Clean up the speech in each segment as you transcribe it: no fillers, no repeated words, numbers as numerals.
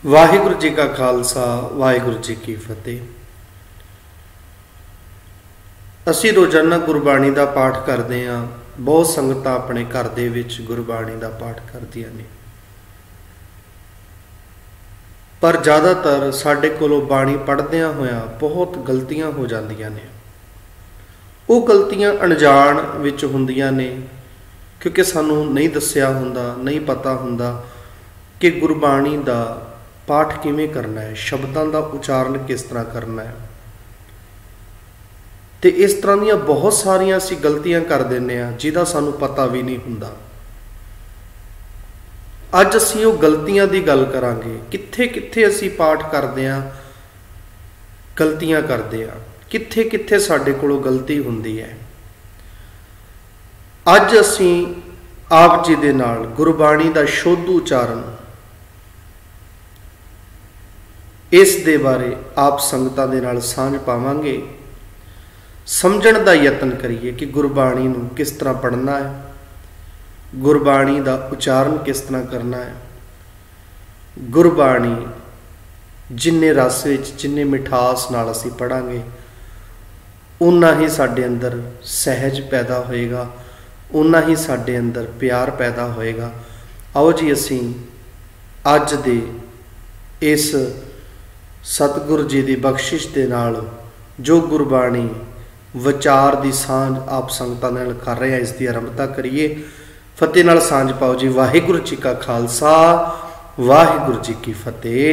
वाहिगुरु जी का खालसा वाहिगुरु जी की फतेह। असी रोजाना गुरबाणी का पाठ करते हैं। बहुत संगत अपने घर दे विच गुरबाणी का पाठ करदियां ने, पर ज़्यादातर साडे कोलों बाणी पढ़दियां होया बहुत गलतियां हो जांदियां ने। वो गलतियां अनजान विच हुंदियां ने, क्योंकि सानू नहीं दस्सिया हुंदा, नहीं पता हुंदा कि गुरबाणी का पाठ किवें करना है, शब्दों का उचारण किस तरह करना है। तो इस तरह दी बहुत सारिया असीं गलतियां कर देने जिहदा सानू पता भी नहीं हुंदा। अज असीं वो गलतियां दी गल करांगे, कित्थे कित्थे असीं पाठ करदे हां, गलतियां करदे हां, कित्थे कित्थे साडे कोलों गलती हुंदी है। अज असीं आप जी दे नाल गुरबाणी का शुद्ध उचारण इस दे बारे आप संगतां दे नाल सांझ पावांगे। समझण दा यतन करिए कि गुरबाणी नूं किस तरह पढ़ना है, गुरबाणी का उचारण किस तरह करना है। गुरबाणी जिन्ने रस विच जिन्ने मिठास नाल असीं पढ़ांगे उन्ना ही साडे अंदर सहज पैदा होएगा, उन्ना ही साडे अंदर प्यार पैदा होएगा। आओ जी असीं अज दे इस सतगुरु जी की बख्शिश के नाल जो गुरबाणी विचार की सांझ आप संगतां नाल कर रहे हैं, इसकी आरंभता करिए। फतेह नाल सांझ पाओ जी। वाहिगुरु जी का खालसा वाहिगुरु जी की फतेह।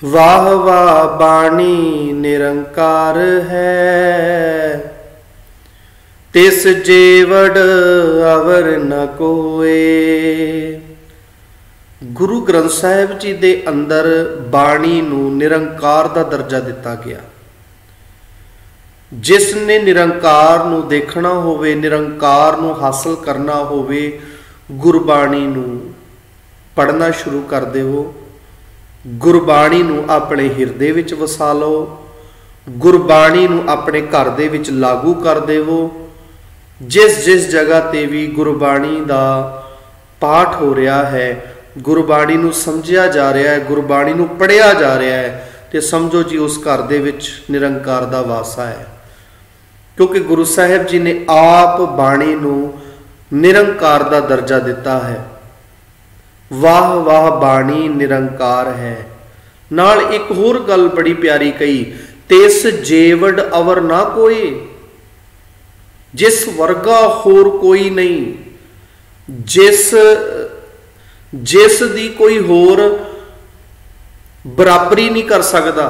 वाह वाह बाणी निरंकार है, तिस जेवड़ अवर न कोए। गुरु ग्रंथ साहिब जी दे अंदर बाणी नूं निरंकार दा दर्जा दिता गया। जिसने निरंकार नूं देखना होवे, निरंकार नूं हासिल करना होवे, गुरबाणी नूं पढ़ना शुरू कर देवो, गुरबाणी नूं अपने हिरदे विच वसा लो, गुरबाणी नूं अपने घर दे विच लागू कर देवो। जिस जिस जगह ते भी गुरबाणी दा पाठ हो रहा है, गुरबाणी नूं समझिया जा रहा है, गुरबाणी नूं पढ़िया जा रहा है, तो समझो जी उस घर दे विच निरंकार दा वासा है। क्योंकि गुरु साहिब जी ने आप बाणी नूं निरंकार दा दर्जा दिता है। वाह वाह बाणी निरंकार है। नाल एक होर गल बड़ी प्यारी कही, तिस जेवड़ अवर ना कोई। जिस वर्गा होर कोई नहीं, जिस दी कोई होर बराबरी नहीं कर सकता,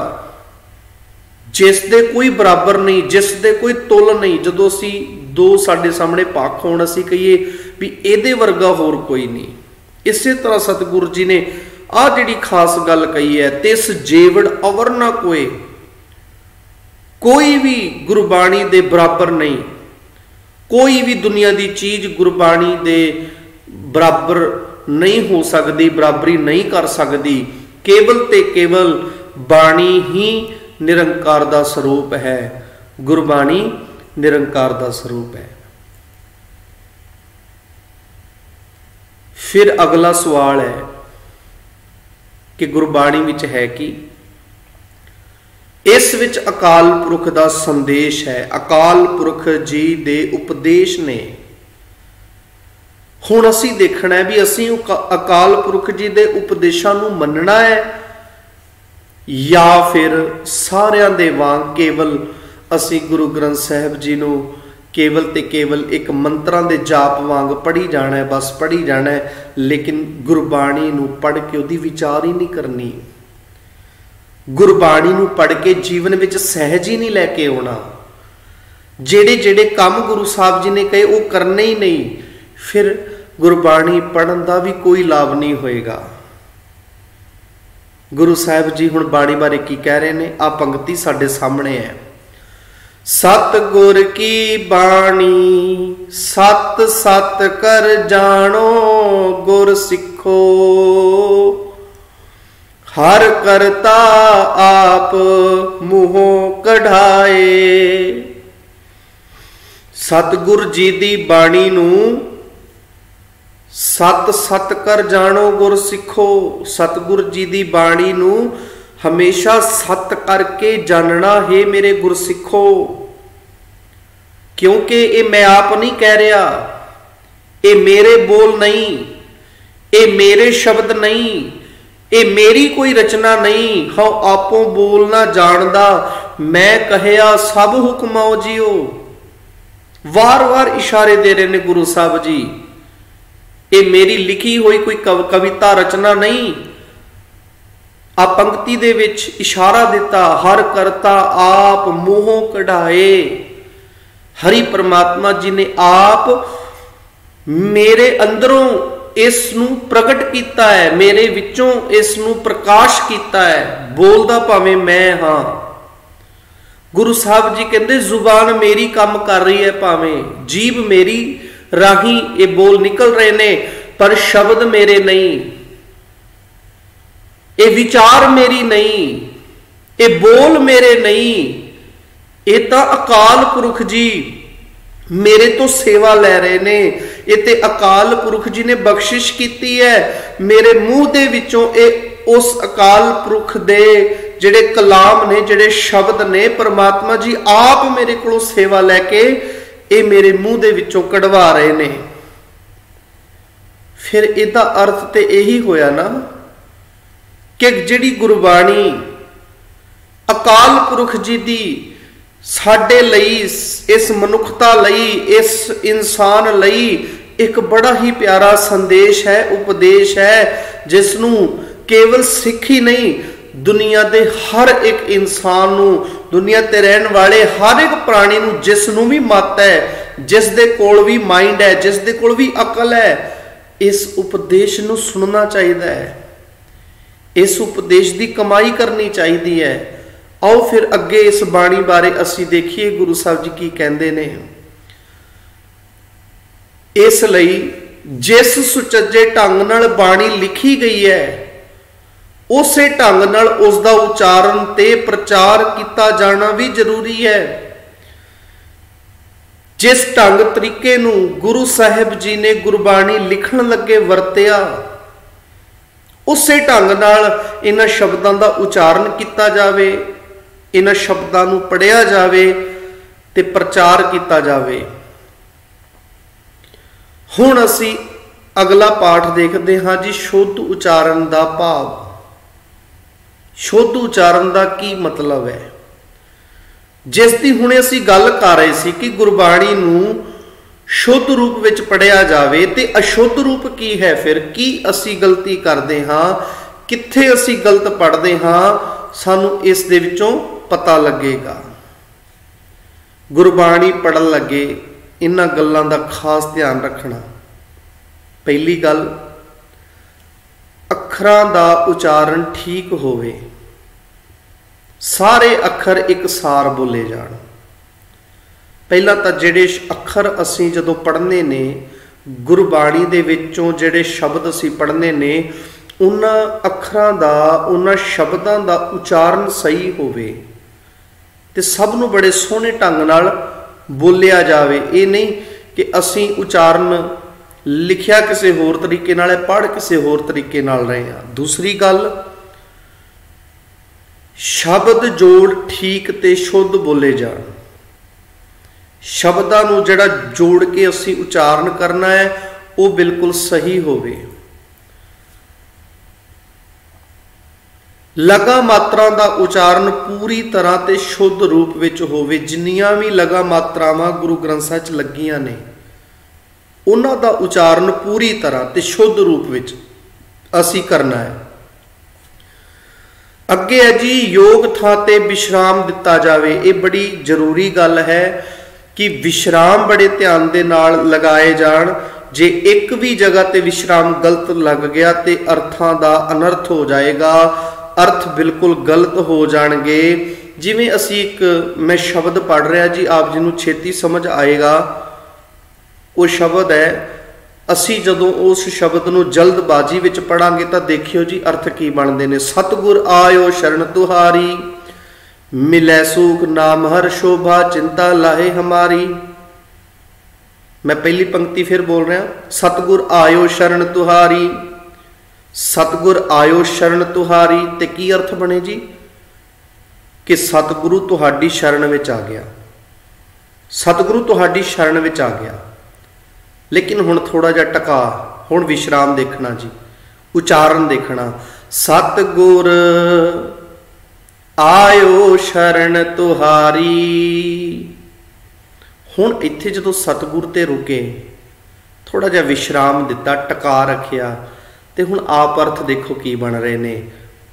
जिस दे कोई बराबर नहीं, जिस दे कोई तुल नहीं। जदों असीं दो साडे सामने पक्ष होण असीं कहिए भी इहदे वर्गा होर कोई नहीं। इसे तरह सतगुरु जी ने आ जिहड़ी खास गल कही है, तिस जेवड़ अवर ना कोई। कोई भी गुरबाणी दे बराबर नहीं, कोई भी दुनिया की चीज गुरबाणी दे बराबर नहीं हो सकती, बराबरी नहीं कर सकती। केवल ते केवल बाणी ही निरंकार दा स्वरूप है, गुरबाणी निरंकार दा स्वरूप है। फिर अगला सवाल है कि गुरबाणी विच है कि इस विच अकाल पुरख दा संदेश है, अकाल पुरख जी दे उपदेश ने। हुण असीं देखना है भी असीं अकाल पुरख जी दे उपदेशां नूं मनना है या फिर सारियां दे वांग केवल असीं गुरु ग्रंथ साहिब जी नूं केवल ते केवल एक मंत्रां दे जाप वांग पढ़ी जाना है, बस पढ़ी जाना है, लेकिन गुरबाणी नूं पढ़ के उहदी विचार ही नहीं करनी, गुरबाणी नूं पढ़ के जीवन विच सहज ही नहीं लैके आउणा। जेड़े जेड़े काम गुरु साहब जी ने कहे वो करने ही नहीं, फिर गुरबाणी पढ़न का भी कोई लाभ नहीं होएगा। गुरु साहिब जी हुण बाणी बारे की कह रहे हैं, आ पंक्ति साडे सामने है। सतगुर की बाणी सत सत कर जानो, गुर सिखो हर करता आप मुहों कढ़ाए। सतगुर जी दी बाणी नूं सत सत कर जानो गुर सिखो। सतगुर जी दी बाणी नू हमेशा सत करके जानना है मेरे गुर सिखो। क्योंकि ये मैं आप नहीं कह रहा, ये मेरे बोल नहीं, ये मेरे शब्द नहीं, ये मेरी कोई रचना नहीं। हाँ आपों बोलना जानदा मैं कहया सब हुक्माओ जियो। वार वार इशारे दे रहे ने गुरु साहब जी। ये मेरी लिखी हुई कोई कविता रचना नहीं। आ पंक्ति दे विच इशारा दिता, हर करता आप मोहों कढ़ाए। हरि परमात्मा जी ने आप मेरे अंदरों इस नू प्रगट किया है, मेरे विचों इस नू प्रकाश किया है। बोलदा भावें मैं हाँ। गुरु साहब जी कहते जुबान मेरी काम कर रही है, भावें जीभ मेरी राही ये बोल निकल रहे ने, पर शब्द मेरे नहीं, ये विचार मेरी नहीं, ये बोल मेरे नहीं। ये तो अकाल पुरख जी मेरे तो सेवा ले रहे ने। ये ते अकाल पुरख जी ने बख्शिश की है। मेरे मुंह दे विचों ये उस अकाल पुरख दे जेड़े कलाम ने, जेड़े शब्द ने, परमात्मा जी आप मेरे को सेवा लैके ये मेरे मुंह दे विचों कढ़वा रहे ने। फिर इहदा अर्थ ते यही होया ना कि जिहड़ी गुरबाणी अकाल पुरख जी दी साडे लई, इस मनुखता लई, इस इंसान लई एक बड़ा ही प्यारा संदेश है, उपदेश है, जिसनूं केवल सिख ही नहीं दुनिया दे हर एक इंसान नूं, दुनिया ते रहन वाले हर एक प्राणी नूं, जिसनूं भी मत है, जिस दे कोल भी माइंड है, जिस दे कोल भी अकल है, इस उपदेश नूं सुनना चाहिए है। इस उपदेश की कमाई करनी चाहिए है। आओ फिर अगे इस बाणी बारे असी देखिए गुरु साहब जी की कहते ने। इसलिए जिस सुचज्जे ढंग नाल बाणी लिखी गई है उसे ढंग नाल उसका उचारण ते प्रचार किया जाना भी जरूरी है। जिस ढंग तरीके नूं गुरु साहिब जी ने गुरबाणी लिखण लगे वरतिया, उसे ढंग नाल इन्हां शब्दां दा उचारण किया जावे, इन्हां शब्दां नूं पढ़िया जावे ते प्रचार किया जावे। हुण असी अगला पाठ देखते हाँ जी, शुद्ध उचारण दा भाव। शुद्ध उचारण का की मतलब है, जिसकी हुणे असी गल कर रहे सी कि गुरबाणी नूं शुद्ध रूप विच पढ़िया जावे ते अशुद्ध रूप की है। फिर की असी गलती करते हाँ, कित्थे असी गलत पढ़ते हाँ, सानू इस दे विचों पता लगेगा। गुरबाणी पढ़न लगे इन्हां गल्लां दा खास ध्यान रखना। पहली गल, अखरां दा उचारण ठीक होवे, सारे अखर एक सार बोले जाण। पहला तो जिहड़े अखर असी जदों पढ़ने ने गुरबाणी दे विचों जिहड़े शब्द असी पढ़ने ने, उन्हां अखरां दा, उन्हां शब्दां दा उचारण सही होवे ते सब नूं बड़े सोहणे ढंग नाल बोलिया जावे। ये नहीं कि असी उचारण लिखिया किसी होर तरीके नाल है, पढ़ किसी होर तरीके नाल रहे हैं। दूसरी गल, शब्द जोड़ ठीक ते शुद्ध बोले जाण। शब्दां नूं जिहड़ा जोड़ के असी उचारण करना है वो बिल्कुल सही होवे। लगा मात्रा का उचारण पूरी तरह ते शुद्ध रूप विच होवे। जिन्नियां भी लगा मात्रावां गुरु ग्रंथ साहिब च लगियां ने, उन्हां दा उचारण पूरी तरह ते शुद्ध रूप विच असी करना है। अगे है जी, योग थां ते विश्राम दिता जावे। ये बड़ी जरूरी गल है कि विश्राम बड़े ध्यान दे नाल लगाए जाण। जे एक भी जगह ते विश्राम गलत लग गया तो अर्थां दा अनर्थ हो जाएगा, अर्थ बिल्कुल गलत हो जाणगे। जिवें असी एक, मैं शब्द पढ़ रहा जी, आप जी नूं छेती समझ आएगा। वो शब्द है, असी जदों उस शब्द नूं जल्दबाजी विच पढ़ांगे तो देखियो जी अर्थ की बनते ने। सतगुर आयो शरण तुहारी, मिलै सुख नाम हर शोभा, चिंता लाहे हमारी। मैं पहली पंक्ति फिर बोल रहा, सतगुर आयो शरण तुहारी, सतगुर आयो शरण तुहारी। ते की अर्थ बने जी कि सतगुरु तुहाडी शरण विच आ गया, सतगुरु तुहाडी शरण विच आ गया। लेकिन हुण थोड़ा जिहा टका, हुण विश्राम देखना जी, उचारण देखना। सतगुर आयो शरण तुहारी। हुण इत्थे जदों सतगुर ते रुके, थोड़ा जिहा विश्राम दिता, टका रखिया, ते हुण आप अर्थ देखो की बन रहे ने।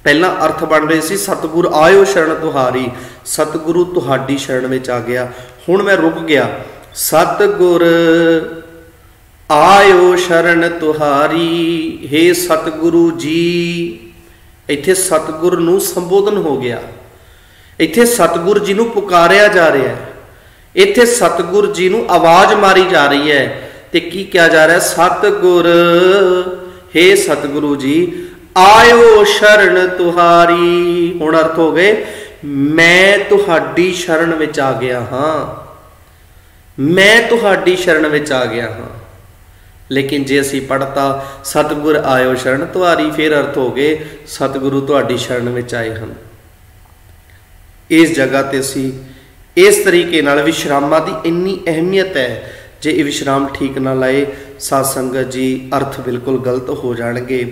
पहला अर्थ बन रहे सी सतगुर आयो शरण तुहारी, सतगुरु तुहाडी शरण विच आ गया। हुण मैं रुक गया, सतगुर आयो शरण तुहारी। हे सतगुरु जी, इत्थे सतगुर नूं संबोधन हो गया, इत्थे सतगुर जी नूं पुकारिया जा रहा है, इत्थे सतगुर जी नूं आवाज मारी जा रही है। ते की कहा जा रहा है, सतगुर हे सतगुरु जी आयो शरण तुहारी। हुण अर्थ हो गए, मैं तुहाडी शरण विच आ गया हाँ, मैं तुहाडी शरण विच आ गया हाँ। लेकिन जे असी पढ़ता सतगुर आयो शरण तुहारी, फिर अर्थ हो गए सतगुरु तुहाडी शरण विच आए हैं। इस जगह ते असी इस तरीके नाल विश्रामां दी इन्नी अहमियत है, जे ये विश्राम ठीक ना लाए साध संगत जी अर्थ बिल्कुल गलत हो जाएंगे।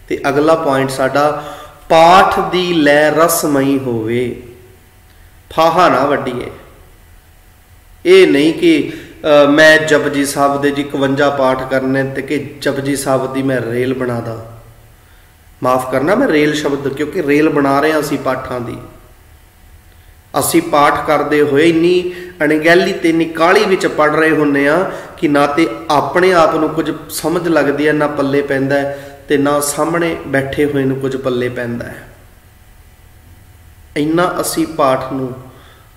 ते अगला पॉइंट साडा, पाठ दी लै रसमई होवे, फाहा ना वड्डीए। ये नहीं कि मैं जपजी साहब दे जी 51 पाठ करने ते कि जपजी साहब दी मैं रेल बना दा। माफ़ करना मैं रेल शब्द, क्योंकि रेल बना रहे हैं असी पाठां दी। असी पाठ करते हुए इन्नी अणगहली ते इन्नी काहली विच पढ़ रहे होंने आ कि ना तो अपने आप नूं कुछ समझ लगती है, ना पल्ले पैंदा है, ते ना सामने बैठे हुए नूं कुछ पल्ले पैंदा है। इन्ना असी पाठ नूं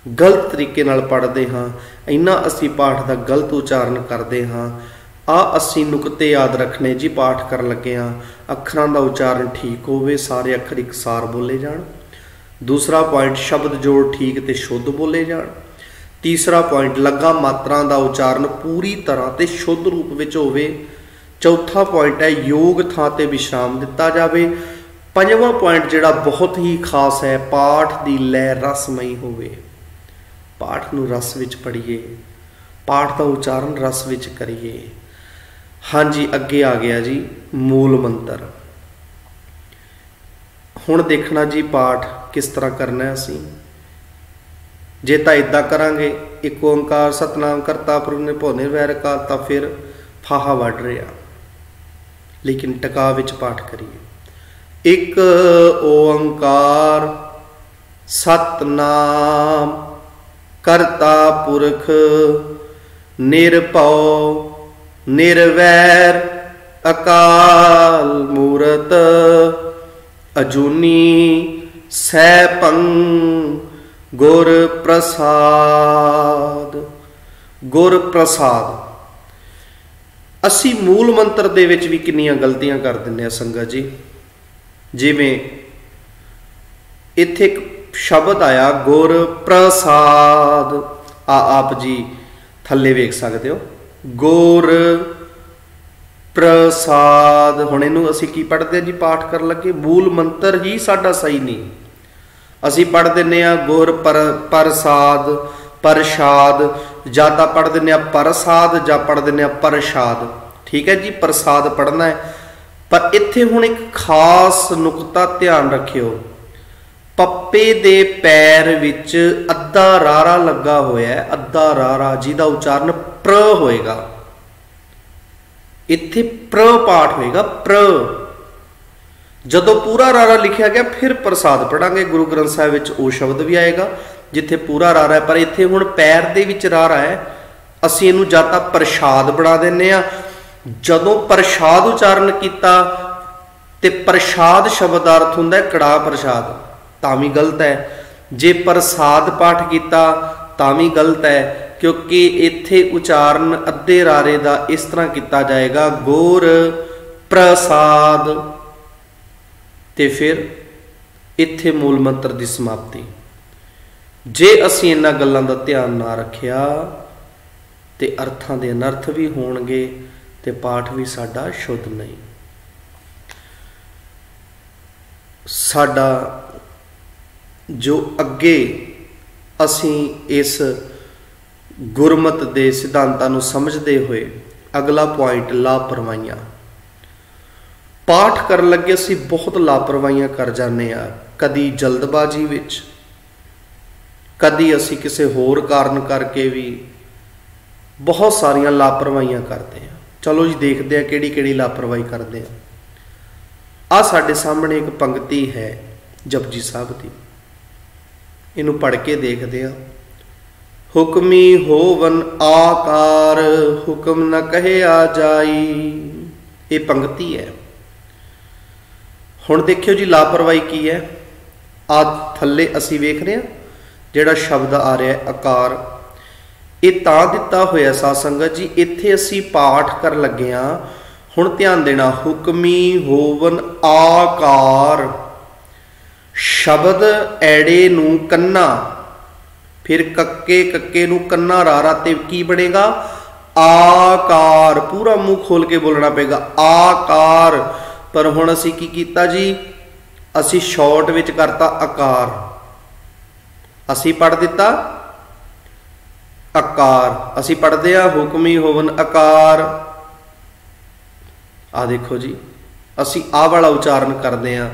गलत तरीके नाल पढ़ते हाँ, इन्ना असी पाठ का गलत उचारण करते हाँ। आ असी नुकते याद रखने जी पाठ कर लगे हाँ, अखरां का उचारण ठीक होवे, सारे अखर एकसार बोले जाण। दूसरा पॉइंट, शब्द जोड़ ठीक ते शुद्ध बोले जाण। तीसरा पॉइंट, लगा मात्रां का उचारण पूरी तरह ते शुद्ध रूप विच होवे। चौथा पॉइंट है, योग थां ते विश्राम दिता जावे। पंजवां पॉइंट जिहड़ा बहुत ही खास है, पाठ दी लै रसमई होवे। पाठ नूं रस विच पढ़िए, पाठ का उचारण रस विच करिए। हाँ जी, अगे आ गया जी मूल मंत्र। हुण देखना जी पाठ किस तरह करना है असी। जे तां इदां करांगे, एक ओंकार सतनाम करता पुरख निरभउ निरवैर अकाल, तां फिर फाहा वढ़ रहा। लेकिन टका विच पाठ करिए। एक ओंकार सतनाम करता पुरख निरभउ निरवैर अकाल मूरत अजूनी सैभं गुर प्रसाद। गुर प्रसाद। असी मूल मंत्र दे विच भी किन्नियां गलतियां कर दिंदे आ संगत जी। जिवें इत्थे एक शब्द आया गुर प्रसाद, आप जी थल्ले वेख सकते हो, गुर प्रसाद। हुण इहनूं असीं की पढ़दे जी पाठ कर लगे, मूल मंत्र ही साडा सही नहीं। असीं पढ़ दिंदे आ गुर प्रसाद प्रसाद, जां तां पढ़ दिंदे आ प्रसाद जां पढ़ दिंदे आ प्रसाद। ठीक है जी, प्रसाद पढ़ना है। पर इत्थे हुण एक खास नुकता ध्यान रखियो, पप्पे दे पैर विच अद्धा रारा लगा होया है, अद्धा रारा जिहदा उचारण प्र होएगा। इत्थे प्र पाठ होएगा, प्र। जदों पूरा रारा लिखा गया फिर प्रसाद पढ़ांगे। गुरु ग्रंथ साहिब विच वो शब्द भी आएगा जिथे पूरा रारा है, पर इत्थे हुण पैर दे विच रारा है, असीं इहनूं जां तां प्रसाद बना दिंदे आ। जदों प्रसाद उचारण किया ते प्रसाद शब्द का अर्थ हुंदा है कड़ाह प्रसाद, तां भी गलत है। जे प्रसाद पाठ किया तां भी गलत है, क्योंकि इत्थे उचारण अद्धे रारे का इस तरह किया जाएगा गुर प्रसाद, ते फिर इत्थे मूल मंत्र की समाप्ति। जे असीं इन्हां गल्लां दा ध्यान ना रखिया ਤੇ ਅਰਥਾਂ ਦੇ ਅਨਰਥ ਵੀ ਹੋਣਗੇ ਤੇ ਪਾਠ ਵੀ ਸਾਡਾ ਸ਼ੁੱਧ ਨਹੀਂ। ਸਾਡਾ ਜੋ ਅੱਗੇ ਅਸੀਂ ਇਸ ਗੁਰਮਤ ਦੇ ਸਿਧਾਂਤਾਂ ਨੂੰ ਸਮਝਦੇ ਹੋਏ ਅਗਲਾ ਪੁਆਇੰਟ ਲਾਪਰਵਾਹੀਆਂ। ਪਾਠ ਕਰਨ ਲੱਗੇ ਅਸੀਂ ਬਹੁਤ ਲਾਪਰਵਾਹੀਆਂ ਕਰ ਜਾਂਦੇ ਹਾਂ, ਕਦੀ ਜਲਦਬਾਜ਼ੀ ਵਿੱਚ, ਕਦੀ ਅਸੀਂ ਕਿਸੇ ਹੋਰ ਕਾਰਨ ਕਰਕੇ ਵੀ ਬਹੁਤ ਸਾਰੀਆਂ ਲਾਪਰਵਾਹੀਆਂ ਕਰਦੇ ਹਾਂ। ਚਲੋ ਜੀ ਦੇਖਦੇ ਹਾਂ ਕਿਹੜੀ ਕਿਹੜੀ ਲਾਪਰਵਾਹੀ ਕਰਦੇ ਹਾਂ। ਆਹ ਸਾਡੇ ਸਾਹਮਣੇ ਇੱਕ ਪੰਕਤੀ ਹੈ ਜਪਜੀ ਸਾਹਿਬ ਦੀ, ਇਹਨੂੰ ਪੜ੍ਹ ਕੇ ਦੇਖਦੇ ਹਾਂ। ਹੁਕਮੀ ਹੋਵਨ ਆਕਾਰ, ਹੁਕਮ ਨ ਕਹਿਆ ਜਾਈ। ਇਹ ਪੰਕਤੀ ਹੈ। ਹੁਣ ਦੇਖਿਓ ਜੀ ਲਾਪਰਵਾਹੀ ਕੀ ਹੈ। ਆ ਥੱਲੇ ਅਸੀਂ ਵੇਖ ਰਹੇ ਹਾਂ ਜਿਹੜਾ ਸ਼ਬਦ ਆ ਰਿਹਾ ਆਕਾਰ, ਇਹ ਤਾਂ ਦਿੱਤਾ ਹੋਇਆ ਸਾਧ ਸੰਗਤ ਜੀ, ਇੱਥੇ ਅਸੀਂ ਪਾਠ ਕਰਨ ਲੱਗੇ ਹਾਂ। ਹੁਣ ਧਿਆਨ ਦੇਣਾ, ਹੁਕਮੀ ਹੋਵਨ ਆਕਾਰ, ਸ਼ਬਦ ਐੜੇ ਨੂੰ ਕੰਨਾ, ਫਿਰ ਕੱਕੇ ਨੂੰ ਕੰਨਾ ਰਾਰਾ ਤੇ ਕੀ ਬਣੇਗਾ ਆਕਾਰ। ਪੂਰਾ ਮੂੰਹ ਖੋਲ ਕੇ ਬੋਲਣਾ ਪਏਗਾ ਆਕਾਰ। ਪਰ ਹੁਣ ਅਸੀਂ ਕੀ ਕੀਤਾ ਜੀ, ਅਸੀਂ ਸ਼ਾਰਟ ਵਿੱਚ ਕਰਤਾ ਆਕਾਰ, ਅਸੀਂ ਪੜ੍ਹ ਦਿੱਤਾ ਆਕਾਰ। ਅਸੀਂ ਪੜ੍ਹਦੇ ਹਾਂ ਹੁਕਮੀ ਹੋਵਨ ਆਕਾਰ। ਆ ਦੇਖੋ ਜੀ, ਅਸੀਂ ਆਹ ਵਾਲਾ ਉਚਾਰਨ ਕਰਦੇ ਹਾਂ,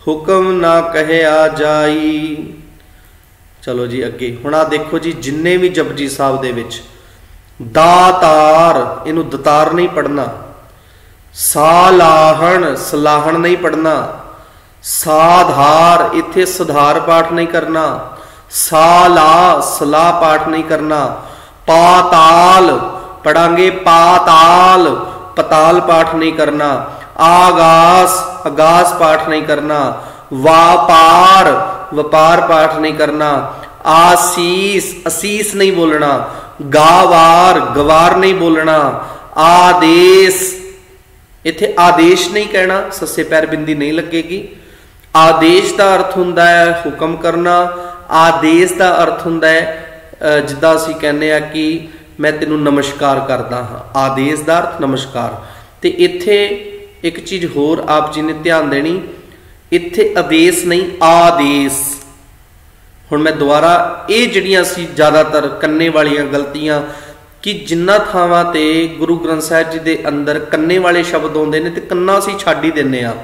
ਹੁਕਮ ਨਾ ਕਹਿਆ ਜਾਈ। ਚਲੋ ਜੀ ਅੱਗੇ। ਹੁਣ ਆ ਦੇਖੋ ਜੀ, ਜਿੰਨੇ ਵੀ ਜਪਜੀ ਸਾਹਿਬ ਦੇ ਵਿੱਚ ਦਾਤਾਰ, ਇਹਨੂੰ ਦਤਾਰ ਨਹੀਂ ਪੜ੍ਹਨਾ। ਸਾਲਾਹਣ, ਸਲਾਹਣ ਨਹੀਂ ਪੜ੍ਹਨਾ। ਸਾਧਾਰ, ਇੱਥੇ ਸੁਧਾਰ ਪਾਠ ਨਹੀਂ ਕਰਨਾ। ਸਾਲਾ, ਸਲਾ ਪਾਠ ਨਹੀਂ ਕਰਨਾ। ਪਾਤਾਲ ਪੜਾਂਗੇ ਪਾਤਾਲ, ਪਤਾਲ ਪਾਠ ਨਹੀਂ ਕਰਨਾ। ਆਗਾਸ, ਅਗਾਸ ਪਾਠ ਨਹੀਂ ਕਰਨਾ। ਵਾਪਾਰ, ਵਪਾਰ ਪਾਠ ਨਹੀਂ ਕਰਨਾ। ਆਸੀਸ, ਅਸੀਸ ਨਹੀਂ ਬੋਲਣਾ। ਗਾਵਾਰ, ਗਵਾਰ ਨਹੀਂ ਬੋਲਣਾ। ਆਦੇਸ਼, ਇੱਥੇ ਆਦੇਸ਼ ਨਹੀਂ ਕਹਿਣਾ, ਸੱਸੇ ਪੈਰ ਬਿੰਦੀ ਨਹੀਂ ਲੱਗੇਗੀ। ਆਦੇਸ਼ ਦਾ ਅਰਥ ਹੁੰਦਾ ਹੈ ਹੁਕਮ ਕਰਨਾ। ਆਦੇਸ਼ ਦਾ ਅਰਥ ਹੁੰਦਾ ਹੈ ਜਿੱਦਾਂ ਅਸੀਂ ਕਹਿੰਦੇ ਆ ਕਿ ਮੈਂ ਤੈਨੂੰ ਨਮਸਕਾਰ ਕਰਦਾ ਹਾਂ, ਆਦੇਸ਼ ਦਾ ਅਰਥ ਨਮਸਕਾਰ। ਤੇ ਇੱਥੇ ਇੱਕ ਚੀਜ਼ ਹੋਰ ਆਪ ਜੀ ਨੇ ਧਿਆਨ ਦੇਣੀ, ਇੱਥੇ ਆਦੇਸ਼ ਨਹੀਂ ਆਦੇਸ਼। ਹੁਣ ਮੈਂ ਦੁਬਾਰਾ, ਇਹ ਜਿਹੜੀਆਂ ਅਸੀਂ ਜ਼ਿਆਦਾਤਰ ਕੰਨੇ ਵਾਲੀਆਂ ਗਲਤੀਆਂ, ਕਿ ਜਿੰਨਾ ਥਾਵਾਂ ਤੇ ਗੁਰੂ ਗ੍ਰੰਥ ਸਾਹਿਬ ਜੀ ਦੇ ਅੰਦਰ ਕੰਨੇ ਵਾਲੇ ਸ਼ਬਦ ਆਉਂਦੇ ਨੇ ਤੇ ਕੰਨਾ ਅਸੀਂ ਛੱਡ ਹੀ ਦਿੰਦੇ ਹਾਂ,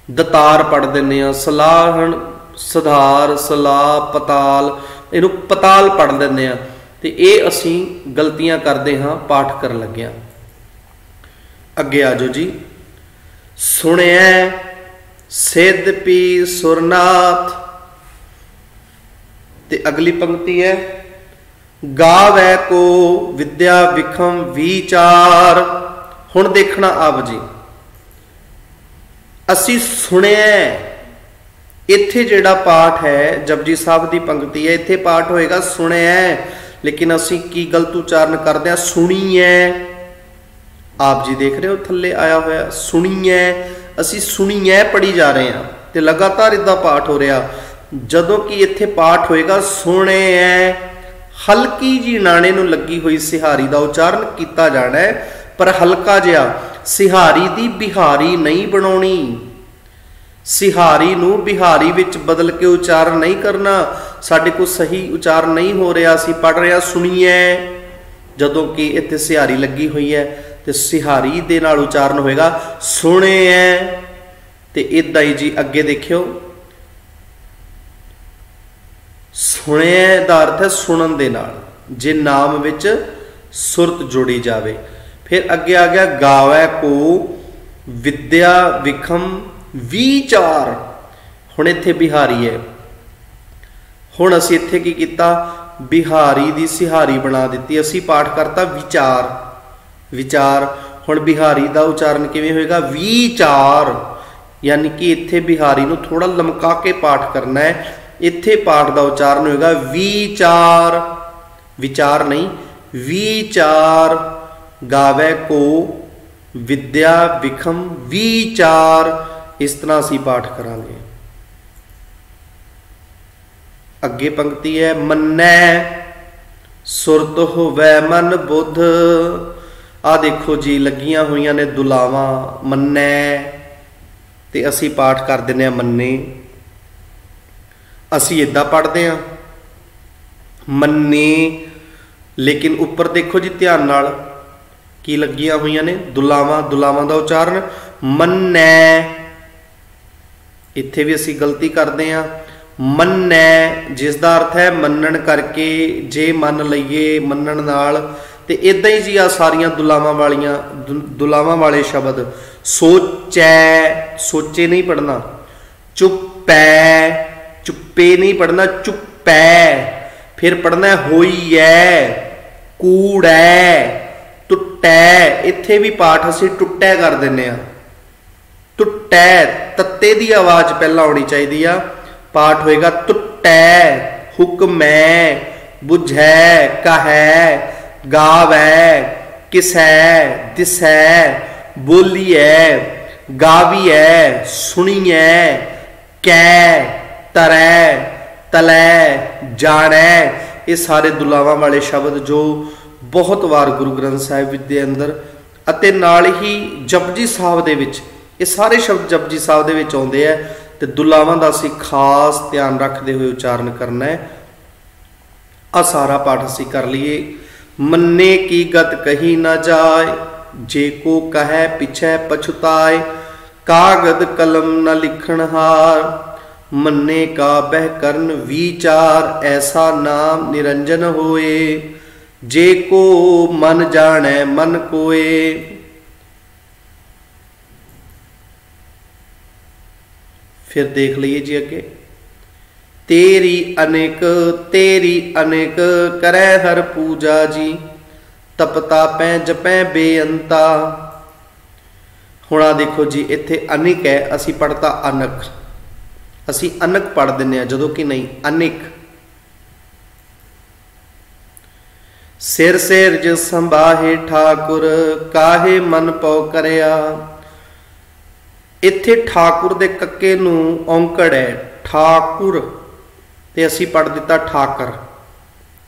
ਦਤਾਰ ਪੜ੍ਹ ਦਿੰਦੇ ਹਾਂ। ਸਲਾਹਣ, ਸੁਧਾਰ, ਸਲਾਹ, ਪਤਾਲ, ਇਹਨੂੰ ਪਤਾਲ ਪੜ੍ਹ ਦਿੰਦੇ ਹਾਂ। ਤੇ ਇਹ ਅਸੀਂ ਗਲਤੀਆਂ ਕਰਦੇ ਹਾਂ ਪਾਠ ਕਰਨ ਲੱਗਿਆ। ਅੱਗੇ ਆ ਜਾਓ ਜੀ। ਸੁਣਿਆ ਸਿੱਧ ਪੀ ਸੁਰਨਾਥ, ਤੇ ਅਗਲੀ ਪੰਕਤੀ ਹੈ ਗਾਵੈ ਕੋ ਵਿਦਿਆ ਵਿਖਮ ਵਿਚਾਰ। ਹੁਣ ਦੇਖਣਾ ਆਪ ਜੀ, ਅਸੀਂ ਸੁਣਿਆ, ਇੱਥੇ ਜਿਹੜਾ ਪਾਠ ਹੈ ਜਪਜੀ ਸਾਹਿਬ ਦੀ ਪੰਕਤੀ ਹੈ, ਇੱਥੇ ਪਾਠ ਹੋਏਗਾ ਸੁਣਿਆ, ਲੇਕਿਨ ਅਸੀਂ ਕੀ ਗਲਤ ਉਚਾਰਨ ਕਰਦੇ ਹਾਂ, ਸੁਣੀਐ। ਆਪ ਜੀ ਦੇਖ ਰਹੇ ਹੋ ਥੱਲੇ ਆਇਆ ਹੋਇਆ ਸੁਣੀਐ, ਅਸੀਂ ਸੁਣੀਐ ਪੜ੍ਹੀ ਜਾ ਰਹੇ ਹਾਂ ਤੇ ਲਗਾਤਾਰ ਇਦਾਂ ਪਾਠ ਹੋ ਰਿਹਾ। ਜਦੋਂ ਕਿ ਇੱਥੇ ਪਾਠ ਹੋਏਗਾ ਸੁਣਿਐ, ਹਲਕੀ ਜੀ ਨਾਣੇ ਨੂੰ ਲੱਗੀ ਹੋਈ ਸਿਹਾਰੀ ਦਾ ਉਚਾਰਨ ਕੀਤਾ ਜਾਣਾ ਹੈ, ਪਰ ਹਲਕਾ ਜਿਹਾ। ਸਿਹਾਰੀ ਦੀ ਬਿਹਾਰੀ ਨਹੀਂ ਬਣਾਉਣੀ, ਸਿਹਾਰੀ ਨੂੰ ਬਿਹਾਰੀ ਵਿੱਚ ਬਦਲ ਕੇ ਉਚਾਰਨ ਨਹੀਂ ਕਰਨਾ। ਸਾਡੇ ਕੋਲ ਸਹੀ ਉਚਾਰਨ ਨਹੀਂ ਹੋ ਰਿਹਾ, ਅਸੀਂ ਪੜ੍ਹ ਰਹੇ ਹਾਂ ਸੁਣੀਐ, ਜਦੋਂ ਕਿ ਇੱਥੇ ਸਿਹਾਰੀ ਲੱਗੀ ਹੋਈ ਹੈ ਤੇ ਸਿਹਾਰੀ ਦੇ ਨਾਲ ਉਚਾਰਨ ਹੋਏਗਾ ਸੁਣਿਐ। ਤੇ ਇਦਾਂ ਹੀ ਜੀ ਅੱਗੇ ਦੇਖਿਓ, ਸੁਣਿਐ ਦਾ ਅਰਥ ਹੈ ਸੁਣਨ ਦੇ ਨਾਲ, ਜੇ ਨਾਮ ਵਿੱਚ ਸੁਰਤ ਜੋੜੀ ਜਾਵੇ। ਫਿਰ ਅੱਗੇ ਆ ਗਿਆ ਗਾਵੈ ਕੋ ਵਿਦਿਆ ਵਿਖਮ ਵਿਚਾਰ। ਹੁਣ ਇੱਥੇ ਬਿਹਾਰੀ ਹੈ, ਹੁਣ ਅਸੀਂ ਇੱਥੇ ਕੀ ਕੀਤਾ, ਬਿਹਾਰੀ ਦੀ ਸਿਹਾਰੀ ਬਣਾ ਦਿੱਤੀ, ਅਸੀਂ ਪਾਠ ਕਰਤਾ ਵਿਚਾਰ, ਵਿਚਾਰ। ਹੁਣ ਬਿਹਾਰੀ ਦਾ ਉਚਾਰਨ ਕਿਵੇਂ ਹੋਏਗਾ, ਵਿਚਾਰ, ਯਾਨੀ ਕਿ ਇੱਥੇ ਬਿਹਾਰੀ ਨੂੰ ਥੋੜਾ ਲਮਕਾ ਕੇ ਪਾਠ ਕਰਨਾ ਹੈ। ਇੱਥੇ ਪਾਠ ਦਾ ਉਚਾਰਨ ਹੋਏਗਾ ਵਿਚਾਰ, ਵਿਚਾਰ ਨਹੀਂ ਵਿਚਾਰ। ਗਾਵੈ ਕੋ ਵਿਦਿਆ ਵਿਖਮ ਵਿਚਾਰ, ਇਸ ਤਰ੍ਹਾਂ ਅਸੀਂ ਪਾਠ ਕਰਾਂਗੇ। ਅੱਗੇ ਪੰਕਤੀ ਹੈ ਮੰਨੈ सुरत होवै मन बुध। आ देखो जी लगियां हुई ने दुलावां मन्नै, ते असी पाठ कर दिंदे मन्ने। असी इदां पढ़ते हैं मन्ने, लेकिन उपर देखो जी ध्यान नाल की लगियां हुई ने दुलावां। दुलावां का उचारण मन्नै। इत्थे भी असी गलती करते हैं मन्नै, जिसका अर्थ है मनन करके, जे मन लईए मनन नाल। ते इदां ही जी आ सारियां दुलावां वाले शब्द। सोचै, सोचे नहीं पढ़ना। चुप्पै, चुप्पे नहीं पढ़ना, चुप्पै। फिर पढ़ना होई है, कूड़ै, टुट्टै। इत्थे भी पाठ असी टुट्टै कर दिंदे आ। टुट्टै तत्ते दी आवाज पहला आनी चाहिए आ। पाठ होएगा टुट्टै। हुक्मै, बुझै, कहै, गावै, किसै, दिसै, बोलिए, गाविए, सुनिए, कै, तरै, तलै, जानै। ये सारे दुलावां वाले शब्द जो बहुत बार गुरु ग्रंथ साहिब के अंदर अते नाल ही जपजी साहब दे विच ये सारे शब्द जपजी साहब दे विच आउंदे है। ते दुलावां दा असीं खास ध्यान रखते हुए उचारण करना है। आ सारा पाठ असीं कर लीए। मन्ने की गत कही न जाए, जे को कहे पिछे पछुताए। कागद कलम न लिखण हार, मन्ने का बह करन विचार। ऐसा नाम निरंजन होए, जे को मन जाने मन कोए। फिर देख लीजिए जी अगे। तेरी अनेक करे हर पूजा जी। तपता पै जपै बेअंता। हुण आ देखो जी इत्थे अनिक है, असी पढ़ता अनक। असी अनक पढ़ दिंदे जदों कि नहीं अनिक। सिर सिर ज संभाहे ठाकुर, काहे मन पौ करया। इत्थे ठाकुर दे कक्के नूं औंकड़ है ठाकुर, ते असी पढ़ दिता ठाकर,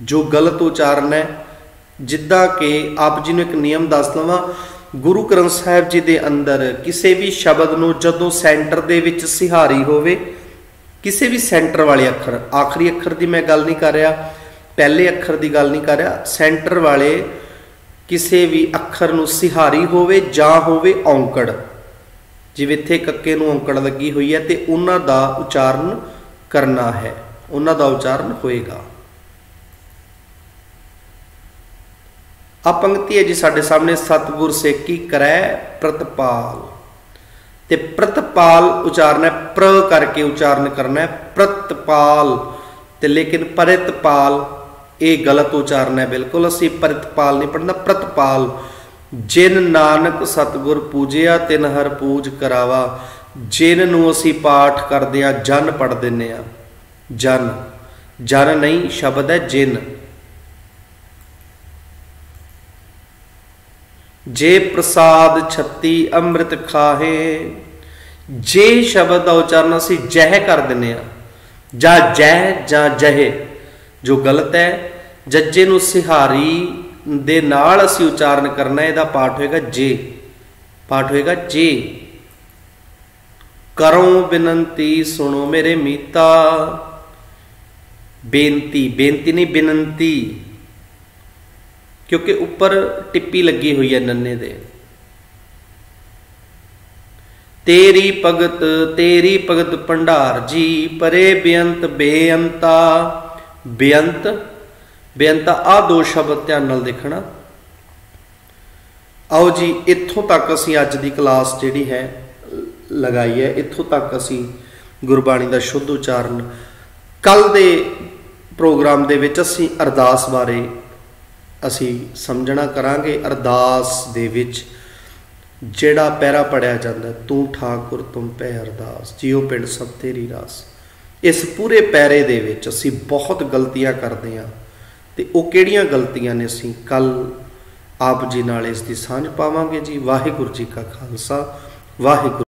जो गलत उचारण है। जिद्दां कि आप जी नूं एक नियम दस लवां, गुरु ग्रंथ साहिब जी दे अंदर किसी भी शब्द नूं जदों सेंटर दे विच सिहारी होवे, किसी भी सेंटर वाले अखर, आखिरी अखर की मैं गल नहीं कर रहा, पहले अखर की गल नहीं कर रहा, सेंटर वाले किसी भी अखर नूं सिहारी होवे जां होवे औंकड़, जिवें इत्थे कक्के नूं औंकड़ लगी हुई है, तो उन्हां दा उचारण करना है, उन्हां दा उचारण होएगा। आ पंक्ति है जी साडे सामने, सतगुर सेकी करै प्रतपाल। ते प्रतपाल उचारण है, प्र करके उचारण करना है प्रतपाल, ते लेकिन परितपाल ये गलत उचारण है बिल्कुल। असी परितपाल नहीं पढ़ना, प्रतपाल। जिन नानक सतगुर पूजिया तिन हर पूज करावा। जिन नूं असी पाठ करदे आ जन पढ़ दिंदे आ, जन, जन नहीं शब्द है जिन। जे प्रसाद छत्ती अमृत खाहे, जे शब्द का उचारण असी जह कर दिंदे आ, जा जह जा जहे, जो गलत है। जज्जे नूं सिहारी दे नाल असी उचारण करना, इहदा पाठ होएगा जे, पाठ होएगा जे। करो बिनती सुनो मेरे मीता। बेनती, बेनती नहीं बिनती, क्योंकि ऊपर टिप्पी लगी हुई है नन्ने दे। तेरी भगत भंडार जी, परे बेअंत बेअंता। बेअंत बेअंता आ दो शब्द ध्यान नाल देखना। आओ जी इत्थों तक असी अज दी क्लास जिहड़ी है लगाई है, इत्थों तक असी गुरबाणी दा शुद्ध उचारण। कल दे प्रोग्राम दे विच असी अरदास बारे असी समझना करांगे। अरदास दे विच जिहड़ा पैरा पढ़िया जाता, तू ठाकुर तुम पै अरदास, जियो पिंड सब तेरी रास। इस पूरे पैरे दे विच असी बहुत गलतियां करते हैं, तो वो किहड़ियां गलतियां ने असी कल आप जी नाल इस दी सांझ पावांगे जी। वाहिगुरू जी का खालसा, वाहिगुरू।